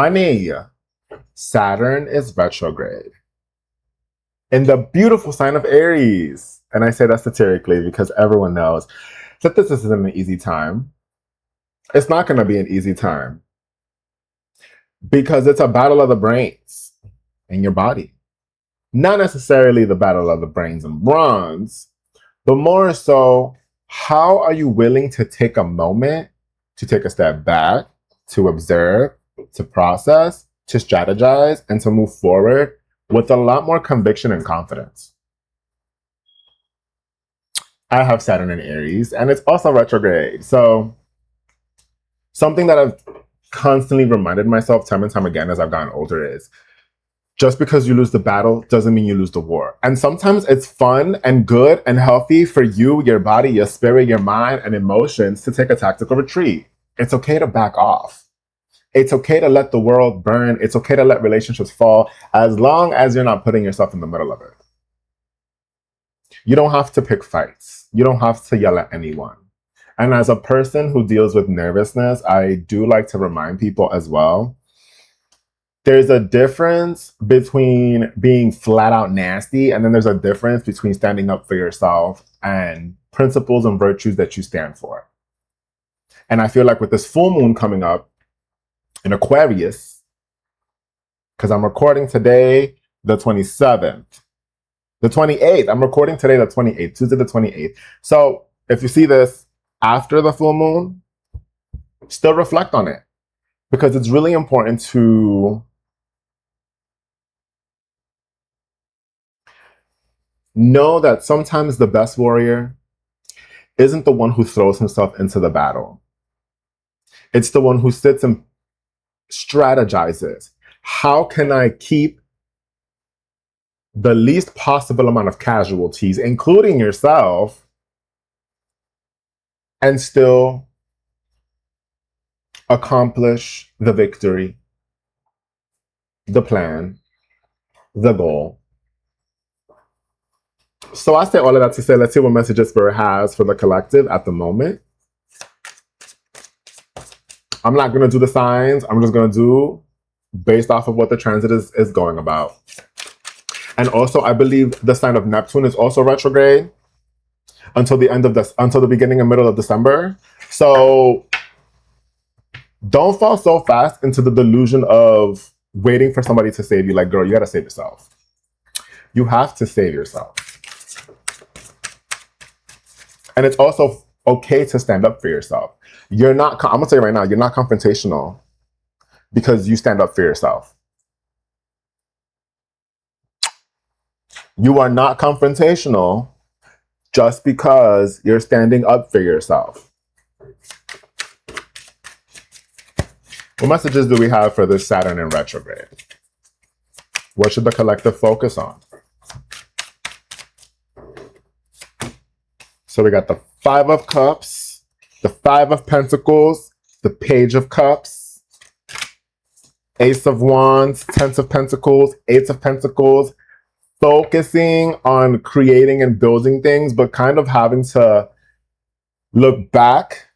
Honey, Saturn is retrograde in the beautiful sign of Aries. And I say that satirically because everyone knows that this isn't an easy time. It's not going to be an easy time because it's a battle of the brains in your body. Not necessarily the battle of the brains and bronze, but more so, how are you willing to take a moment to take a step back, to observe, to process, to strategize, and to move forward with a lot more conviction and confidence? I have Saturn in Aries, and it's also retrograde. So something that I've constantly reminded myself time and time again as I've gotten older is just because you lose the battle doesn't mean you lose the war. And sometimes it's fun and good and healthy for you, your body, your spirit, your mind, and emotions to take a tactical retreat. It's okay to back off. It's okay to let the world burn. It's okay to let relationships fall as long as you're not putting yourself in the middle of it. You don't have to pick fights. You don't have to yell at anyone. And as a person who deals with nervousness, I do like to remind people as well, there's a difference between being flat out nasty, and then there's a difference between standing up for yourself and principles and virtues that you stand for. And I feel like with this full moon coming up in Aquarius, because I'm recording today the 27th, the 28th, I'm recording today the 28th, Tuesday the 28th. So if you see this after the full moon, still reflect on it, because it's really important to know that sometimes the best warrior isn't the one who throws himself into the battle. It's the one who sits and strategizes. How can I keep the least possible amount of casualties, including yourself, and still accomplish the victory, the plan, the goal? So I say all of that to say, let's see what messages Spirit has for the collective at the moment. I'm not going to do the signs. I'm just going to do based off of what the transit is going about. And also, I believe the sign of Neptune is also retrograde until the beginning and middle of December. So don't fall so fast into the delusion of waiting for somebody to save you. Like, girl, you got to save yourself. You have to save yourself. And it's also okay to stand up for yourself. I'm going to tell you right now, you're not confrontational because you stand up for yourself. You are not confrontational just because you're standing up for yourself. What messages do we have for this Saturn in retrograde? What should the collective focus on? So we got the 5 of Cups, the 5 of Pentacles, the Page of Cups, Ace of Wands, 10 of Pentacles, 8 of Pentacles, focusing on creating and building things, but kind of having to look back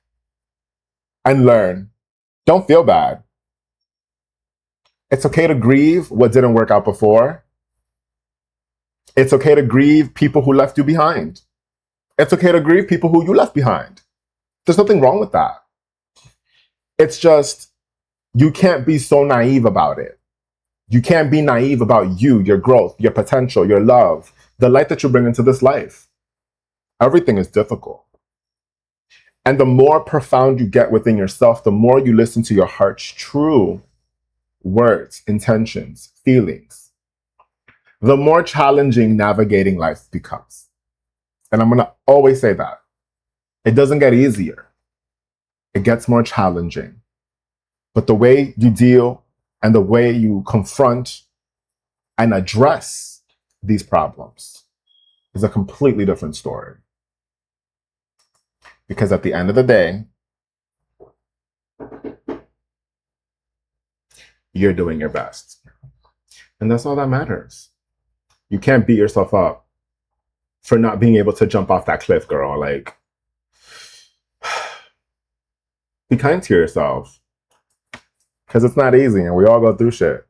and learn. Don't feel bad. It's okay to grieve what didn't work out before. It's okay to grieve people who left you behind. It's okay to grieve people who you left behind. There's nothing wrong with that. It's just, you can't be so naive about it. You can't be naive about you, your growth, your potential, your love, the light that you bring into this life. Everything is difficult. And the more profound you get within yourself, the more you listen to your heart's true words, intentions, feelings, the more challenging navigating life becomes. And I'm going to always say that. It doesn't get easier. It gets more challenging. But the way you deal and the way you confront and address these problems is a completely different story. Because at the end of the day, you're doing your best. And that's all that matters. You can't beat yourself up for not being able to jump off that cliff, girl. Like, be kind to yourself. Because it's not easy and we all go through shit.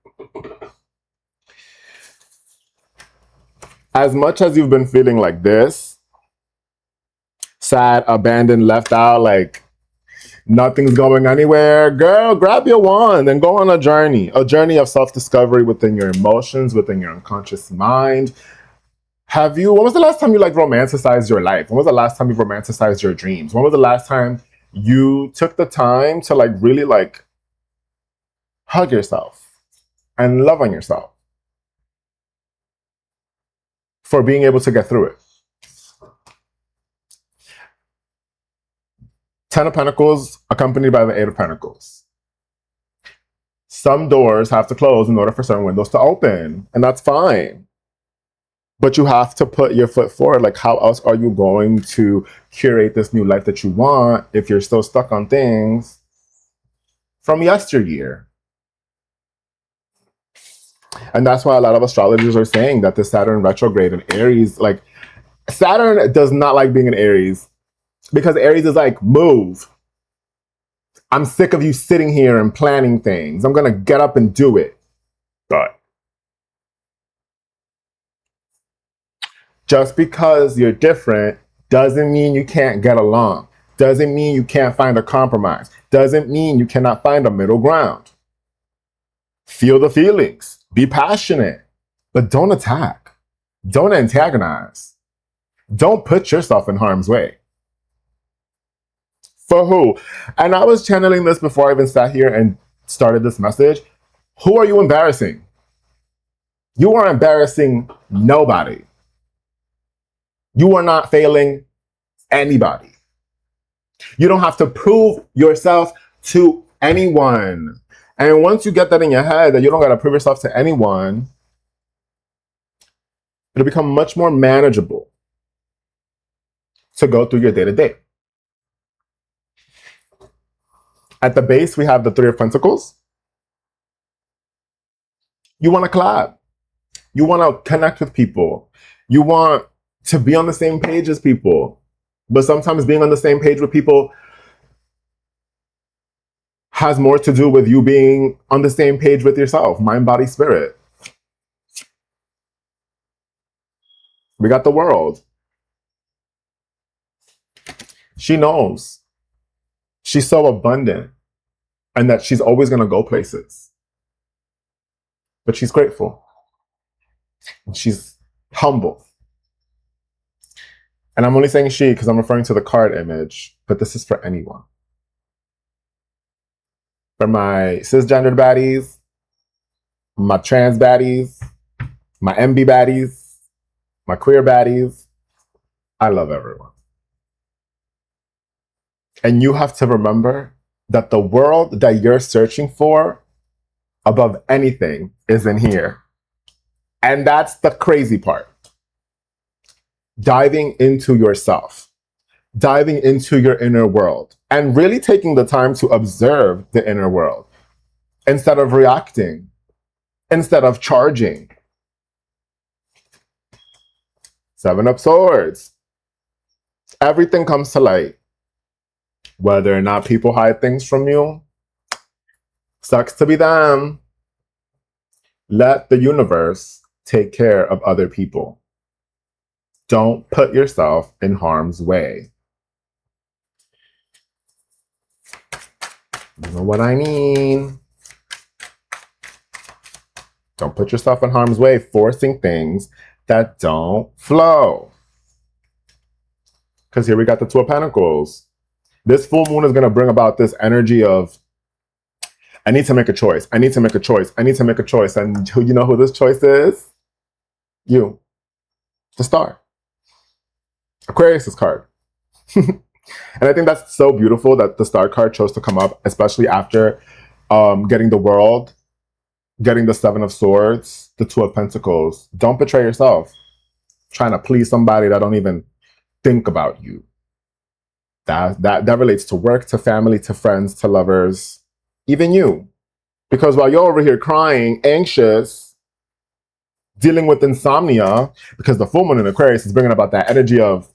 As much as you've been feeling like this, sad, abandoned, left out, like nothing's going anywhere, girl, grab your wand and go on a journey of self-discovery within your emotions, within your unconscious mind. When was the last time you like romanticized your life? When was the last time you romanticized your dreams? When was the last time you took the time to like really like hug yourself and love on yourself for being able to get through it? 10 of Pentacles accompanied by the 8 of Pentacles. Some doors have to close in order for certain windows to open, and that's fine. But you have to put your foot forward. Like, how else are you going to curate this new life that you want if you're still stuck on things from yesteryear? And that's why a lot of astrologers are saying that the Saturn retrograde in Aries, like, Saturn does not like being in Aries because Aries is like, move. I'm sick of you sitting here and planning things. I'm going to get up and do it. But just because you're different doesn't mean you can't get along. Doesn't mean you can't find a compromise. Doesn't mean you cannot find a middle ground. Feel the feelings. Be passionate. But don't attack. Don't antagonize. Don't put yourself in harm's way. For who? And I was channeling this before I even sat here and started this message. Who are you embarrassing? You are embarrassing nobody. You are not failing anybody. You don't have to prove yourself to anyone. And once you get that in your head that you don't got to prove yourself to anyone, it'll become much more manageable to go through your day-to-day. At the base, we have the 3 of Pentacles. You want to collab. You want to connect with people. You want to be on the same page as people. But sometimes being on the same page with people has more to do with you being on the same page with yourself. Mind, body, spirit. We got the World. She knows. She's so abundant. And that she's always going to go places. But she's grateful. And she's humble. And I'm only saying she because I'm referring to the card image, but this is for anyone. For my cisgendered baddies, my trans baddies, my MB baddies, my queer baddies, I love everyone. And you have to remember that the world that you're searching for above anything is in here. And that's the crazy part. Diving into yourself, diving into your inner world, and really taking the time to observe the inner world instead of reacting, instead of charging. 7 of Swords. Everything comes to light. Whether or not people hide things from you, sucks to be them. Let the universe take care of other people. Don't put yourself in harm's way. You know what I mean? Don't put yourself in harm's way, forcing things that don't flow. Because here we got the 2 of Pentacles. This full moon is going to bring about this energy of, I need to make a choice. I need to make a choice. I need to make a choice. And you know who this choice is? You. The Star. Aquarius' card. And I think that's so beautiful that the Star card chose to come up, especially after getting the World, getting the 7 of Swords, the 2 of Pentacles. Don't betray yourself. Trying to please somebody that don't even think about you. That relates to work, to family, to friends, to lovers, even you. Because while you're over here crying, anxious, dealing with insomnia, because the full moon in Aquarius is bringing about that energy of,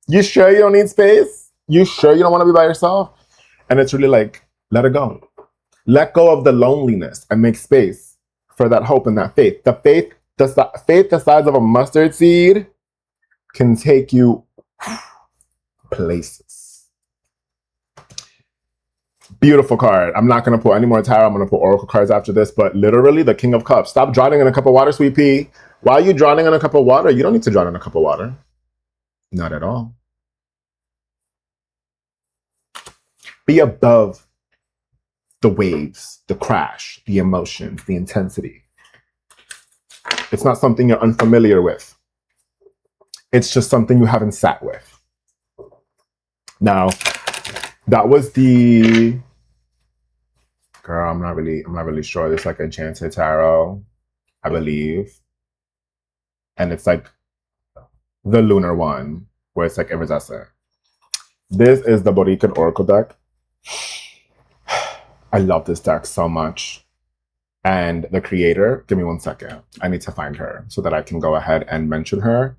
you sure you don't need space? You sure you don't want to be by yourself? And it's really like, let it go. Let go of the loneliness and make space for that hope and that faith. Faith the size of a mustard seed can take you places. Beautiful card. I'm not going to pull any more tarot. I'm going to pull oracle cards after this, but literally the King of Cups. Stop drowning in a cup of water, sweet pea. Why are you drowning in a cup of water? You don't need to drown in a cup of water. Not at all. Be above the waves, the crash, the emotions, the intensity. It's not something you're unfamiliar with. It's just something you haven't sat with. Now, that was the girl. I'm not really sure. It's like a Enchanted Tarot, I believe, and it's like the lunar one where it's like iridescent. This is the Borican Oracle deck. I love this deck so much. And the creator, give me 1 second. I need to find her so that I can go ahead and mention her.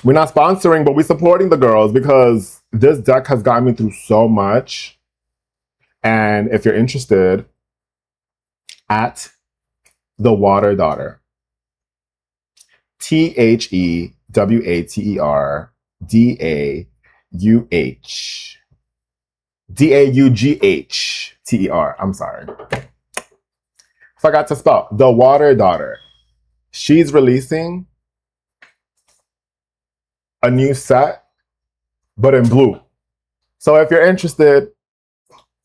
We're not sponsoring, but we're supporting the girls because this deck has gotten me through so much. And if you're interested, at the Water Daughter, TheWaterDaughter. I'm sorry. Forgot to spell. The Water Daughter. She's releasing a new set, but in blue. So if you're interested,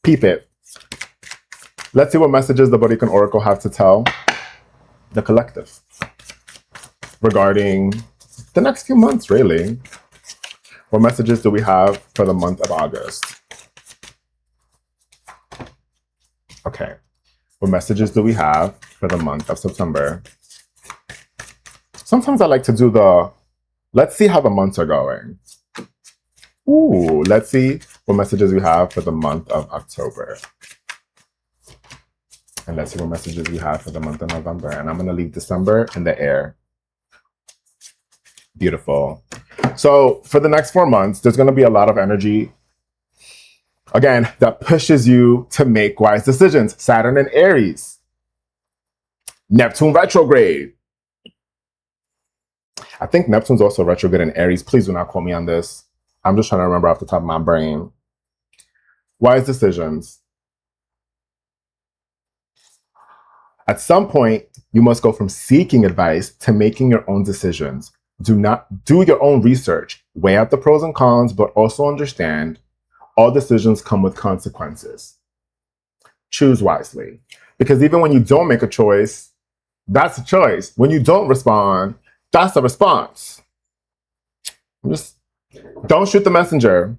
peep it. Let's see what messages the Borican Oracle have to tell the collective regarding the next few months, really. What messages do we have for the month of August? Okay. What messages do we have for the month of September? Sometimes I like to do let's see how the months are going. Ooh, let's see what messages we have for the month of October. And let's see what messages we have for the month of November. And I'm going to leave December in the air. Beautiful. So for the next 4 months, there's going to be a lot of energy, again, that pushes you to make wise decisions. Saturn in Aries. Neptune retrograde. I think Neptune's also retrograde in Aries. Please do not quote me on this. I'm just trying to remember off the top of my brain. Wise decisions. At some point, you must go from seeking advice to making your own decisions. Do your own research. Weigh out the pros and cons, but also understand all decisions come with consequences. Choose wisely. Because even when you don't make a choice, that's a choice. When you don't respond, that's a response. Just don't shoot the messenger.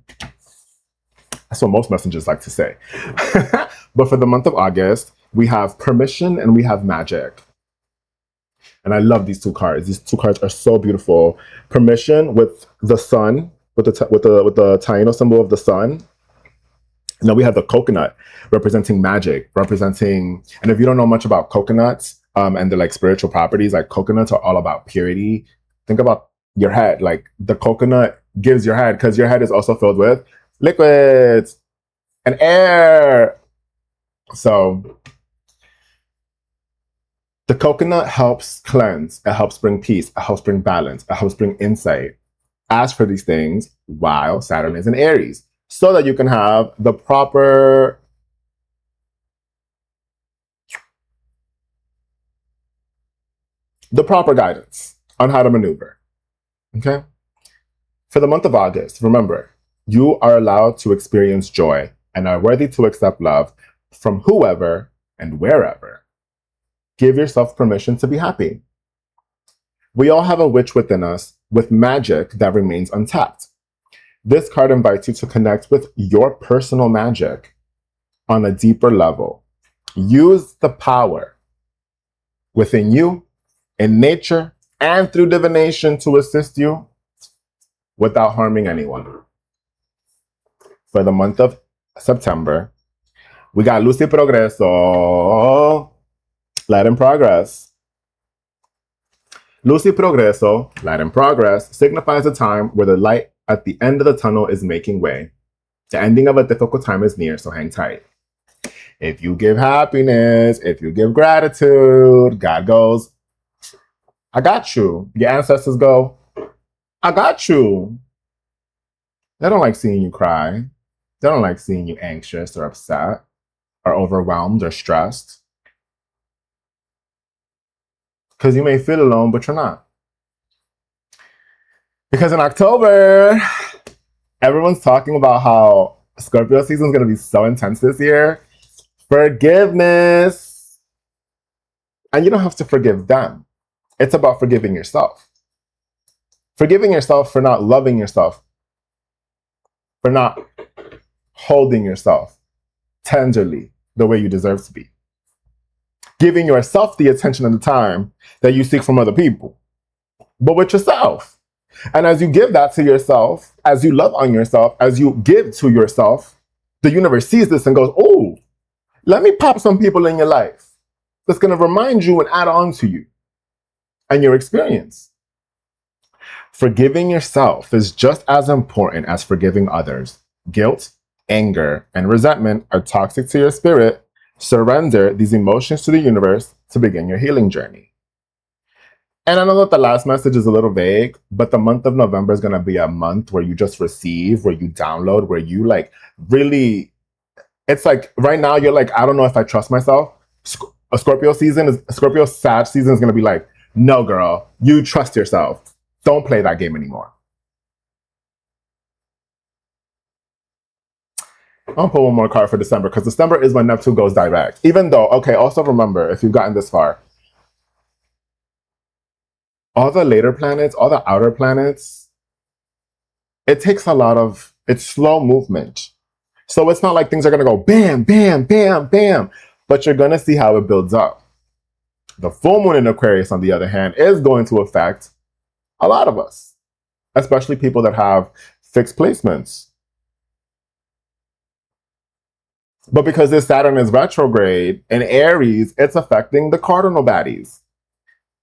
That's what most messengers like to say. But for the month of August, we have permission and we have magic. And I love these 2 cards. These 2 cards are so beautiful. Permission with the sun, with the Taino symbol of the sun. And then we have the coconut representing magic, and if you don't know much about coconuts and the like spiritual properties, like coconuts are all about purity. Think about your head. Like the coconut gives your head, because your head is also filled with liquids and air. So the coconut helps cleanse, it helps bring peace, it helps bring balance, it helps bring insight. Ask for these things while Saturn is in Aries, so that you can have the proper guidance on how to maneuver. Okay? For the month of August, remember, you are allowed to experience joy and are worthy to accept love from whoever and wherever. Give yourself permission to be happy. We all have a witch within us with magic that remains untapped. This card invites you to connect with your personal magic on a deeper level. Use the power within you, in nature, and through divination to assist you without harming anyone. For the month of September, we got Luz y Progreso, Light and Progress. Luz y Progreso, Light and Progress, signifies a time where the light at the end of the tunnel is making way. The ending of a difficult time is near, so hang tight. If you give happiness, if you give gratitude, God goes, I got you. Your ancestors go, I got you. They don't like seeing you cry. They don't like seeing you anxious or upset or overwhelmed or stressed. Because you may feel alone, but you're not. Because in October, everyone's talking about how Scorpio season is going to be so intense this year. Forgiveness. And you don't have to forgive them. It's about forgiving yourself. Forgiving yourself for not loving yourself, for not holding yourself tenderly the way you deserve to be. Giving yourself the attention and the time that you seek from other people, but with yourself. And as you give that to yourself, as you love on yourself, as you give to yourself, the universe sees this and goes, oh, let me pop some people in your life that's going to remind you and add on to you and your experience. Forgiving yourself is just as important as forgiving others. Guilt, anger, and resentment are toxic to your spirit. Surrender these emotions to the universe to begin your healing journey. And I know that the last message is a little vague, but the month of November is going to be a month where you just receive, where you download, where you like really, it's like right now you're like, I don't know if I trust myself. A Scorpio Sag season is going to be like, no girl, you trust yourself. Don't play that game anymore. I'll pull one more card for December because December is when Neptune goes direct. Even though, okay, also remember, if you've gotten this far, all the later planets, all the outer planets, it takes a lot of, it's slow movement. So it's not like things are going to go bam, bam, bam, bam, but you're going to see how it builds up. The full moon in Aquarius, on the other hand, is going to affect a lot of us, especially people that have fixed placements. But because this Saturn is retrograde in Aries, it's affecting the cardinal baddies.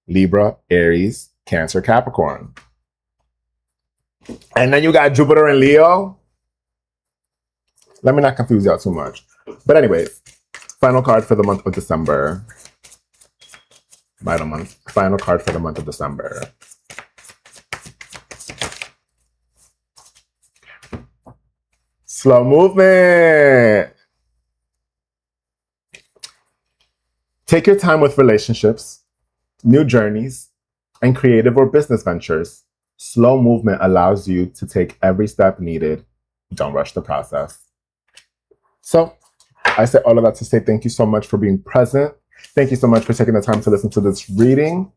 Libra, Aries, Cancer, Capricorn. And then you got Jupiter and Leo. Let me not confuse y'all too much. But anyways, final card for the month of December. Final card for the month of December. Slow movement. Take your time with relationships, new journeys, and creative or business ventures. Slow movement allows you to take every step needed. Don't rush the process. So I say all of that to say thank you so much for being present. Thank you so much for taking the time to listen to this reading.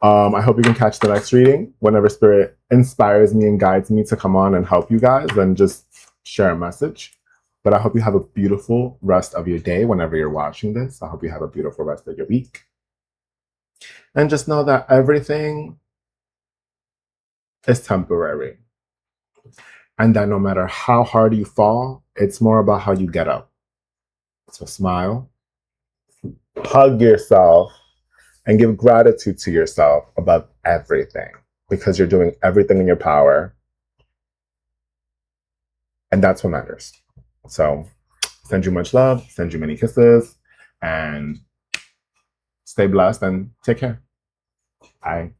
I hope you can catch the next reading whenever Spirit inspires me and guides me to come on and help you guys and just share a message. But I hope you have a beautiful rest of your day whenever you're watching this. I hope you have a beautiful rest of your week. And just know that everything is temporary. And that no matter how hard you fall, it's more about how you get up. So smile, hug yourself, and give gratitude to yourself about everything because you're doing everything in your power. And that's what matters. So send you much love, send you many kisses, and stay blessed and take care. Bye.